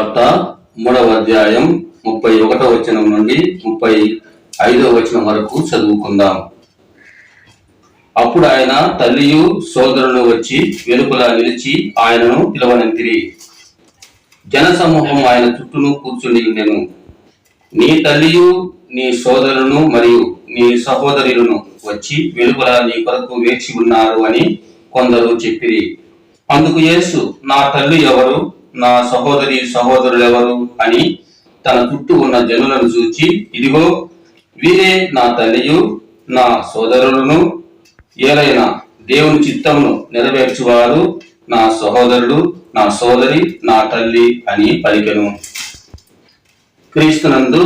సువార్త 3వ అధ్యాయం 31వ వచనం నుండి 35వ వచనం వరకు చదువుకుందాం. అప్పుడు ఆయన తల్లియు సోదరులను వచ్చి వెలుపల నిలిచి ఆయనను పిలవనంతిరి. జనసమూహం ఆయన చుట్టూను కూర్చుని ఉండెను. నీ తల్లియు నీ సోదరులను మరియు నీ సహోదరులను వచ్చి వెలుపల నీ కొరకు వేచి ఉన్నారు అని కొందరు చెప్పిరి. అందుకు యేసు, నా తల్లి ఎవరు, నా సహోదరులు ఎవరు అని తన చుట్టూ ఉన్న జనులను చూచి, ఇదిగో వీరే నా తల్లియు నా సోదరులను, ఏలైనా దేవుని చిత్తమును నెరవేర్చువారు నా సహోదరుడు, నా సోదరి, నా తల్లి అని పలికెను. క్రీస్తునందు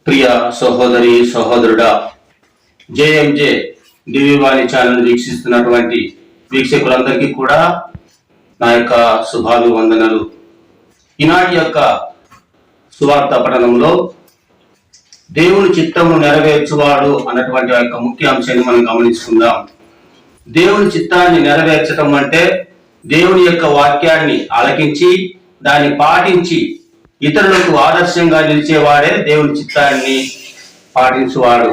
ప్రియ సహోదరి సహోదరుడా, జేఎంజే డివివాణి ఛానల్ వీక్షిస్తున్నటువంటి వీక్షకులందరికీ కూడా నా యొక్క శుభాభివందనలు. ఈనాటి యొక్క సువార్త పఠనంలో దేవుని చిత్తమును నెరవేర్చువాడు అన్నటువంటి యొక్క ముఖ్య అంశాన్ని మనం గమనించుకుందాం. దేవుని చిత్తాన్ని నెరవేర్చడం అంటే దేవుని యొక్క వాక్యాన్ని ఆలకించి దాన్ని పాటించి ఇతరులకు ఆదర్శంగా నిలిచేవాడే దేవుని చిత్తాన్ని పాటించువాడు.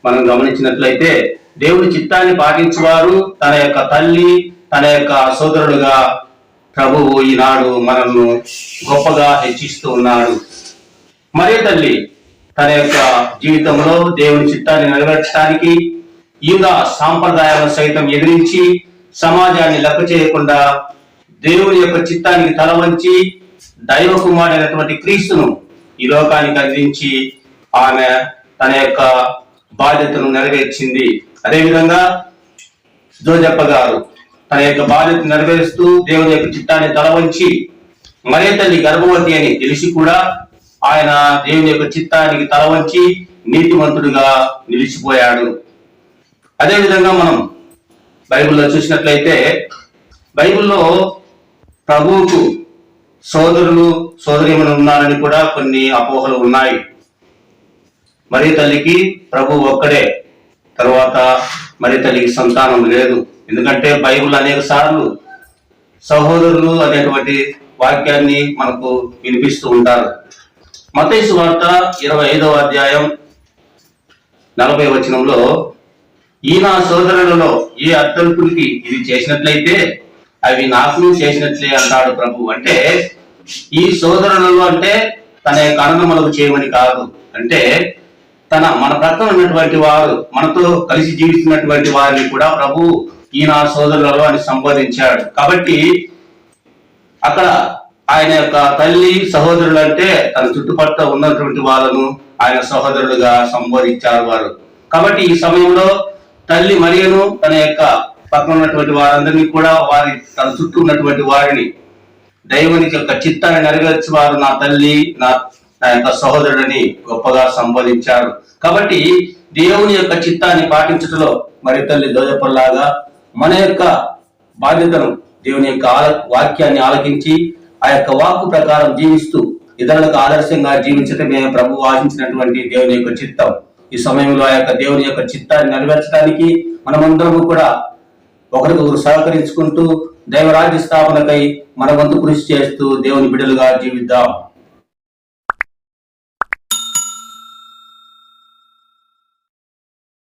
మనం గమనించినట్లయితే దేవుని చిత్తాన్ని పాటించువారు తన యొక్క తల్లి, తన యొక్క సోదరుడుగా ప్రభువు ఈనాడు మనల్ని గొప్పగా హెచ్చిస్తూ ఉన్నాడు. మరే తల్లి తన యొక్క జీవితంలో దేవుని చిత్తాన్ని నెరవేర్చడానికి యూదా సాంప్రదాయాలను సైతం ఎదిరించి సమాజాన్ని లెక్క చేయకుండా దేవుని యొక్క చిత్తానికి తల వంచి దైవ కుమారుడైనటువంటి క్రీస్తును ఈ లోకానికి అందించి ఆమె తన యొక్క బాధ్యతను నెరవేర్చింది. అదేవిధంగా జోజప్ప గారు తన యొక్క బాధ్యతను నెరవేరుస్తూ దేవుని యొక్క చిత్తాన్ని తల వంచి మరే తల్లి గర్భవతి అని తెలిసి కూడా ఆయన దేవుని యొక్క చిత్తానికి తల వంచి నీతిమంతుడుగా నిలిచిపోయాడు. అదేవిధంగా మనం బైబిల్లో చూసినట్లయితే బైబిల్లో ప్రభువుకు సోదరులు సోదరీమణులు ఉన్నారని కూడా కొన్ని అపోహలు ఉన్నాయి. మరి తల్లికి ప్రభు ఒక్కడే, తరువాత మరి తల్లికి సంతానం లేదు. ఎందుకంటే బైబిల్ అనేక సార్లు సహోదరులు అనేటువంటి వాక్యాన్ని మనకు వినిపిస్తూ ఉంటారు. మత్తయి సువార్త 25వ అధ్యాయం 40వ వచనంలో, ఈ నా సోదరులలో ఏ అత్యల్పుడికి ఇది చేసినట్లయితే అవి నాకు చేసినట్లే అంటాడు ప్రభు. అంటే ఈ సోదరులలో అంటే తన యొక్క అన్నదమ్ములకు చేయమని కాదు, అంటే మన ప్రక్కన ఉన్నటువంటి వారు, మనతో కలిసి జీవిస్తున్నటువంటి వారిని కూడా ప్రభు ఈ నా సోదరులలో అని సంబోధించాడు. కాబట్టి అక్కడ ఆయన యొక్క తల్లి సహోదరులు అంటే తన చుట్టుపక్కల ఉన్నటువంటి వాళ్ళను ఆయన సహోదరులుగా సంబోధించారు వారు. కాబట్టి ఈ సమయంలో తల్లి మరియను తన యొక్క పక్కన ఉన్నటువంటి వారందరినీ కూడా తన చుట్టూ ఉన్నటువంటి వారిని దైవుని యొక్క చిత్తాన్ని నెరవేర్చువారు నా తల్లి, నా యొక్క సహోదరుడిని గొప్పగా సంబోధించారు. కాబట్టి దేవుని యొక్క చిత్తాన్ని పాటించడంలో మరి తల్లి దోజపల్లాగా మన యొక్క బాధ్యతను దేవుని యొక్క వాక్యాన్ని ఆలకించి ఆ యొక్క వాక్కు ప్రకారం జీవిస్తూ ఇతరులకు ఆదర్శంగా జీవించటమే ప్రభు ఆశించినటువంటి దేవుని యొక్క చిత్తం. ఈ సమయంలో ఆ యొక్క దేవుని యొక్క చిత్తాన్ని నెరవేర్చడానికి మనమందరము కూడా ఒకరికొకరు సహకరించుకుంటూ దైవరాజ్య స్థాపనకై మన వంతు కృషి చేస్తూ దేవుని బిడ్డలుగా జీవిద్దాం.